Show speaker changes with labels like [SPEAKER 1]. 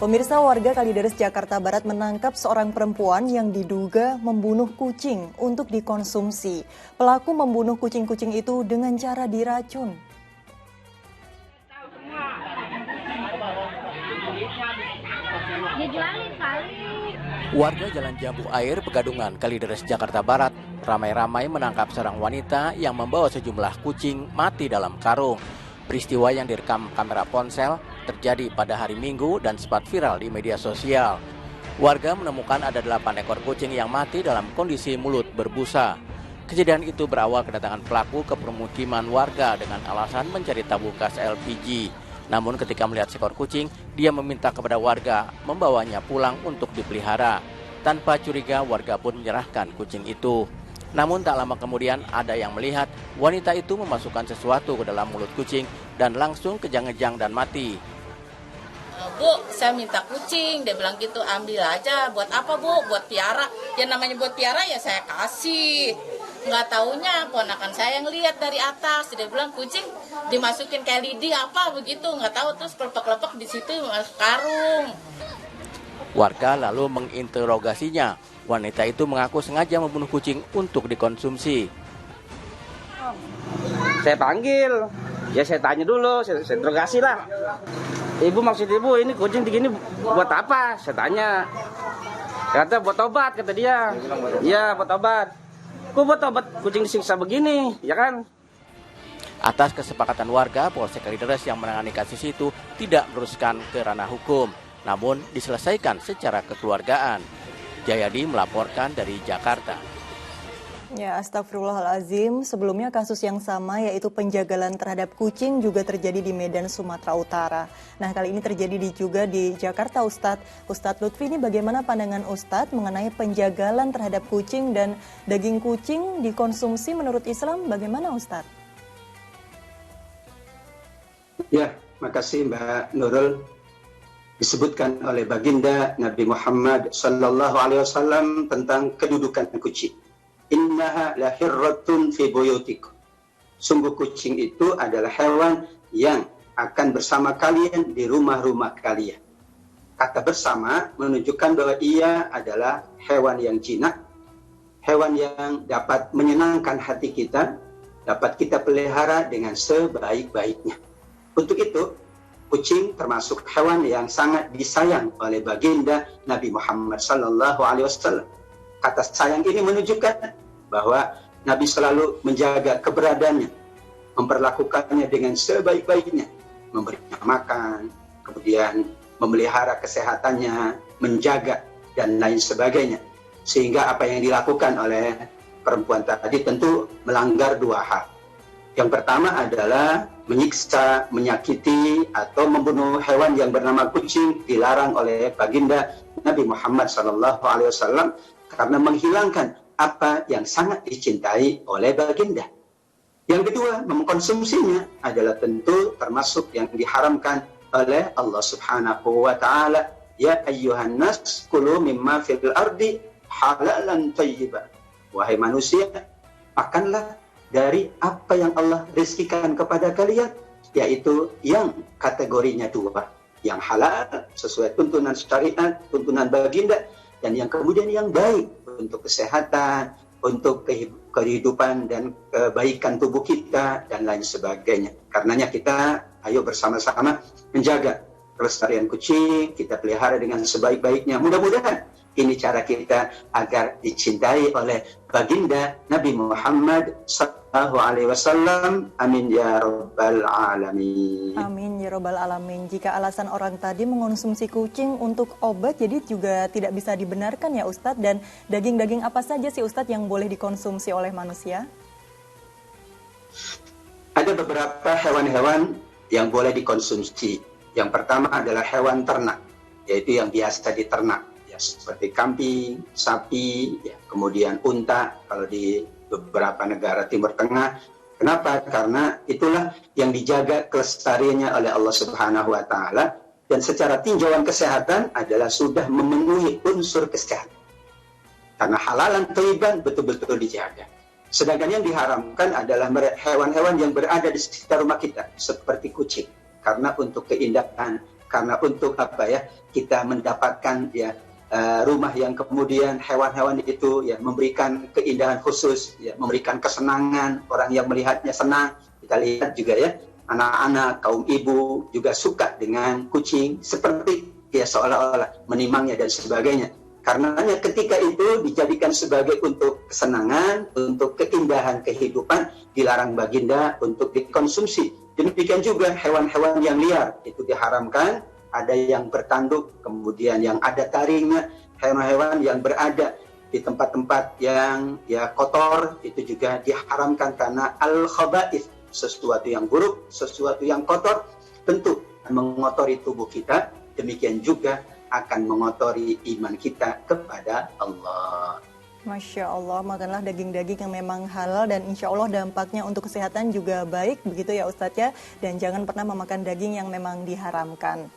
[SPEAKER 1] Pemirsa, warga Kalideres, Jakarta Barat menangkap seorang perempuan yang diduga membunuh kucing untuk dikonsumsi. Pelaku membunuh kucing-kucing itu dengan cara diracun.
[SPEAKER 2] Warga Jalan Jambu Air, Pegadungan, Kalideres, Jakarta Barat ramai-ramai menangkap seorang wanita yang membawa sejumlah kucing mati dalam karung. Peristiwa yang direkam kamera ponsel terjadi pada hari Minggu dan sempat viral di media sosial. Warga menemukan ada 8 ekor kucing yang mati dalam kondisi mulut berbusa. Kejadian itu berawal kedatangan pelaku ke permukiman warga dengan alasan mencari tabung gas LPG. Namun ketika melihat seekor kucing, dia meminta kepada warga membawanya pulang untuk dipelihara. Tanpa curiga, warga pun menyerahkan kucing itu. Namun tak lama kemudian ada yang melihat wanita itu memasukkan sesuatu ke dalam mulut kucing dan langsung kejang-kejang dan mati.
[SPEAKER 3] Bu, saya minta kucing, dia bilang gitu, ambil aja. Buat apa Bu? Buat piara. Ya namanya buat piara ya saya kasih. Nggak taunya ponakan saya yang lihat dari atas, dia bilang kucing dimasukin kayak lidi apa begitu, nggak tahu, terus kelepek-kelepek di situ masuk karung.
[SPEAKER 2] Warga lalu menginterogasinya. Wanita itu mengaku sengaja membunuh kucing untuk dikonsumsi.
[SPEAKER 4] Saya panggil, ya saya tanya dulu, saya interogasi lah. Ibu, maksud ibu ini kucing begini buat apa? Saya tanya. Kata buat obat, kata dia. Iya, buat obat. Kok buat obat kucing disiksa begini, ya kan?
[SPEAKER 2] Atas kesepakatan warga, Polsek Kalideres yang menangani kasus itu tidak meneruskan ke ranah hukum, namun diselesaikan secara kekeluargaan. Jayadi melaporkan dari Jakarta.
[SPEAKER 1] Ya, astagfirullahaladzim. Sebelumnya kasus yang sama yaitu penjagalan terhadap kucing juga terjadi di Medan, Sumatera Utara. Nah, kali ini terjadi juga di Jakarta, Ustadz. Ustadz Lutfi, ini bagaimana pandangan Ustadz mengenai penjagalan terhadap kucing dan daging kucing dikonsumsi menurut Islam? Bagaimana Ustadz?
[SPEAKER 5] Ya, makasih Mbak Nurul. Disebutkan oleh baginda Nabi Muhammad sallallahu alaihi wasallam tentang kedudukan kucing. Innaha lahirratun fi buyutikum. Sungguh kucing itu adalah hewan yang akan bersama kalian di rumah-rumah kalian. Kata bersama menunjukkan bahwa ia adalah hewan yang jinak, hewan yang dapat menyenangkan hati kita, dapat kita pelihara dengan sebaik-baiknya. Untuk itu, kucing termasuk hewan yang sangat disayang oleh baginda Nabi Muhammad sallallahu alaihi wasallam. Kata sayang ini menunjukkan bahwa Nabi selalu menjaga keberadaannya, memperlakukannya dengan sebaik-baiknya, memberinya makan, kemudian memelihara kesehatannya, menjaga dan lain sebagainya. Sehingga apa yang dilakukan oleh perempuan tadi tentu melanggar dua hal. Yang pertama adalah menyiksa, menyakiti, atau membunuh hewan yang bernama kucing dilarang oleh baginda Nabi Muhammad SAW karena menghilangkan apa yang sangat dicintai oleh baginda. Yang kedua, mengkonsumsinya adalah tentu termasuk yang diharamkan oleh Allah Subhanahu wa Ta'ala. Ya ayyuhan nas kulu mimma fil ardi halalan thayyiban. Wahai manusia, makanlah dari apa yang Allah rezekikan kepada kalian, yaitu yang kategorinya dua, yang halal sesuai tuntunan syariat, tuntunan baginda, dan yang kemudian yang baik untuk kesehatan, untuk kehidupan dan kebaikan tubuh kita dan lain sebagainya. Karenanya kita ayo bersama-sama menjaga kelestarian kucing, kita pelihara dengan sebaik-baiknya. Mudah-mudahan ini cara kita agar dicintai oleh baginda Nabi Muhammad sallallahu alaihi wasallam. Amin ya rabbal alamin.
[SPEAKER 1] Amin ya rabbal alamin. Jika alasan orang tadi mengonsumsi kucing untuk obat, jadi juga tidak bisa dibenarkan ya Ustadz. Dan daging-daging apa saja sih Ustadz yang boleh dikonsumsi oleh manusia?
[SPEAKER 5] Ada beberapa hewan-hewan yang boleh dikonsumsi. Yang pertama adalah hewan ternak, yaitu yang biasa diternak, ya, seperti kambing, sapi, ya, kemudian unta kalau di beberapa negara Timur Tengah. Kenapa? Karena itulah yang dijaga kelestariannya oleh Allah Subhanahu wa Ta'ala, dan secara tinjauan kesehatan adalah sudah memenuhi unsur kesehatan. Karena halalan thayyiban betul-betul dijaga. Sedangkan yang diharamkan adalah hewan-hewan yang berada di sekitar rumah kita, seperti kucing. Karena untuk keindahan, karena untuk apa ya, kita mendapatkan ya rumah yang kemudian hewan-hewan itu ya memberikan keindahan khusus, ya memberikan kesenangan, orang yang melihatnya senang. Kita lihat juga ya, anak-anak, kaum ibu juga suka dengan kucing, seperti ya seolah-olah menimangnya dan sebagainya. Karenanya ketika itu dijadikan sebagai untuk kesenangan, untuk keindahan kehidupan, dilarang baginda untuk dikonsumsi. Demikian juga hewan-hewan yang liar itu diharamkan, ada yang bertanduk, kemudian yang ada taringnya, hewan-hewan yang berada di tempat-tempat yang ya kotor itu juga diharamkan karena al-khaba'ith, sesuatu yang buruk, sesuatu yang kotor, tentu mengotori tubuh kita, demikian juga akan mengotori iman kita kepada Allah.
[SPEAKER 1] Masya Allah, makanlah daging-daging yang memang halal dan insya Allah dampaknya untuk kesehatan juga baik, begitu ya Ustadz ya. Dan jangan pernah memakan daging yang memang diharamkan.